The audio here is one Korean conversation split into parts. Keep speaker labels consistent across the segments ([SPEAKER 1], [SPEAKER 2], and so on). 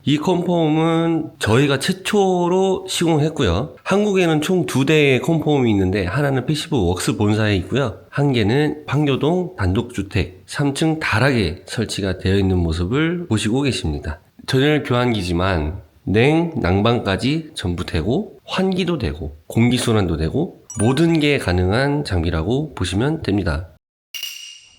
[SPEAKER 1] 이 컴포홈은 저희가 최초로 시공했고요. 한국에는 총 2대의 컴포홈이 있는데 하나는 패시브웍스 본사에 있고요. 한 개는 판교동 단독주택 3층 다락에 설치가 되어 있는 모습을 보시고 계십니다. 전열교환기지만 냉, 난방까지 전부 되고 환기도 되고 공기순환도 되고 모든 게 가능한 장비라고 보시면 됩니다.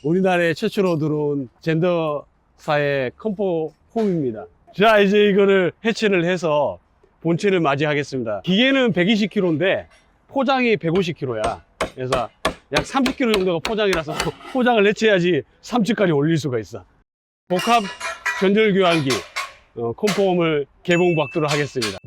[SPEAKER 2] 우리나라에 최초로 들어온 젠더사의 컴포홈입니다. 자, 이제 이거를 해체를 해서 본체를 맞이하겠습니다. 기계는 120kg인데 포장이 150kg야. 그래서 약 30kg 정도가 포장이라서 포장을 해체해야지 3층까지 올릴 수가 있어. 복합 전열교환기 컴포홈을 개봉받도록 하겠습니다.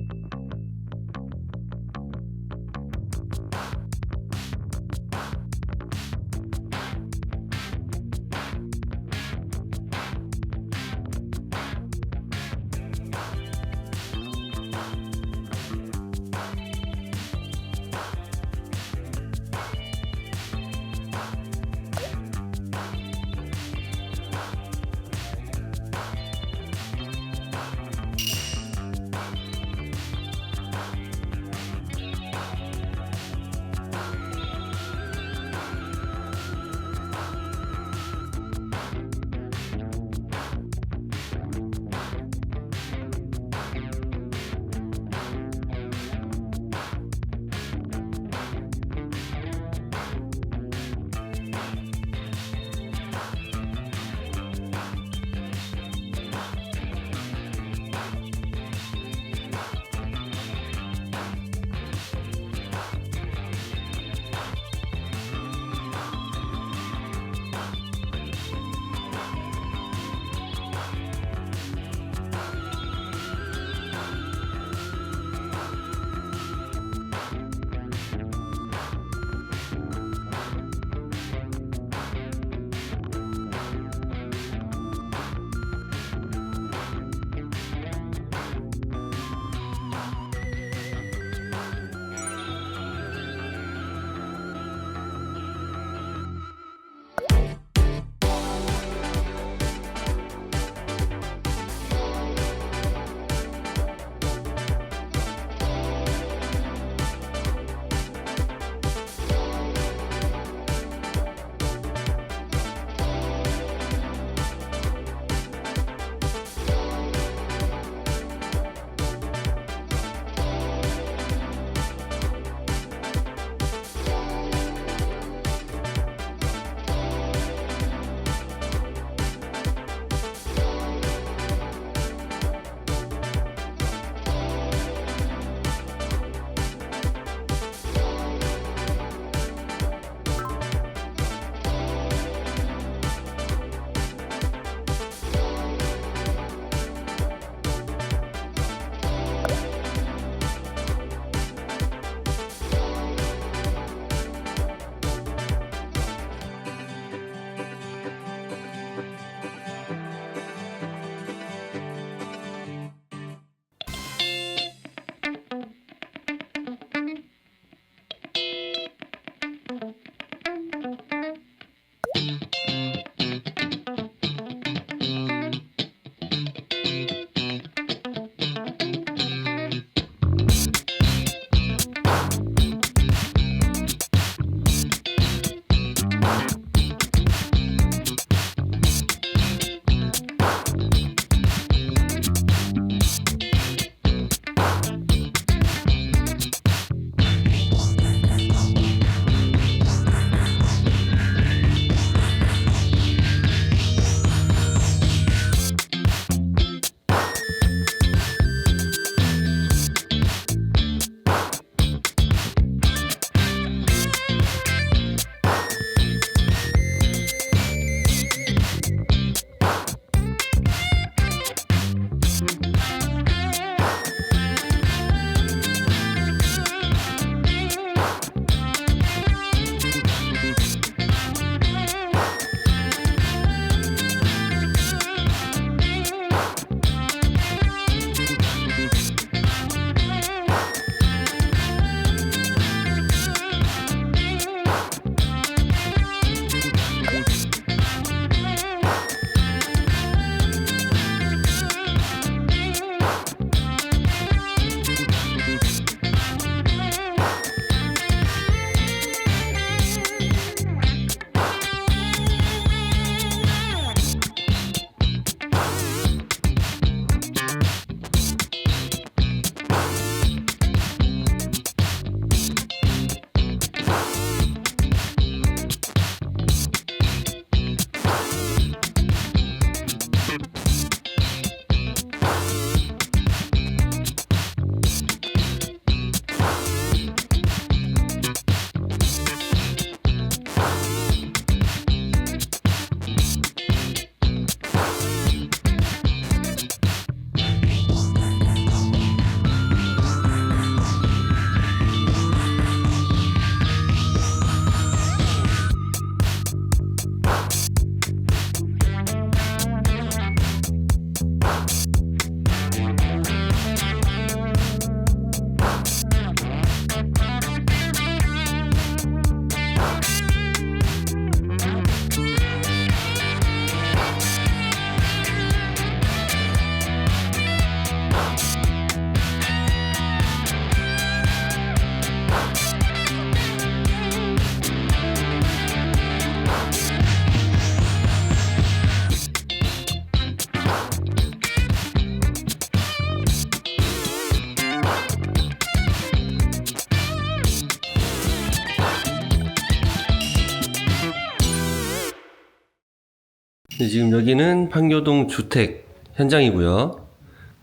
[SPEAKER 1] 네, 지금 여기는 판교동 주택 현장이고요.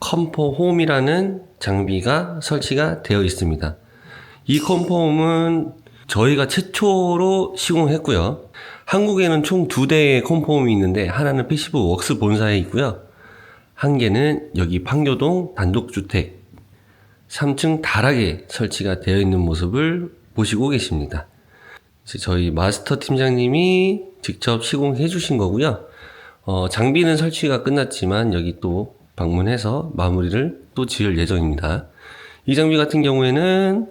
[SPEAKER 1] 컴포홈이라는 장비가 설치가 되어 있습니다. 이 컴포홈은 저희가 최초로 시공했고요. 한국에는 총 2대의 컴포홈이 있는데 하나는 패시브웍스 본사에 있고요. 한 개는 여기 판교동 단독주택 3층 다락에 설치가 되어 있는 모습을 보시고 계십니다. 저희 마스터 팀장님이 직접 시공해 주신 거고요. 장비는 설치가 끝났지만 여기 또 방문해서 마무리를 또 지을 예정입니다. 이 장비 같은 경우에는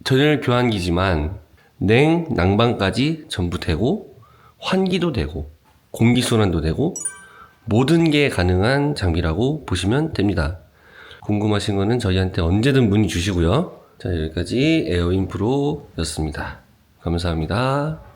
[SPEAKER 1] 전열교환기지만 냉, 난방까지 전부 되고 환기도 되고 공기순환도 되고 모든 게 가능한 장비라고 보시면 됩니다. 궁금하신 거는 저희한테 언제든 문의 주시고요. 자, 여기까지 에어윈프로였습니다. 감사합니다.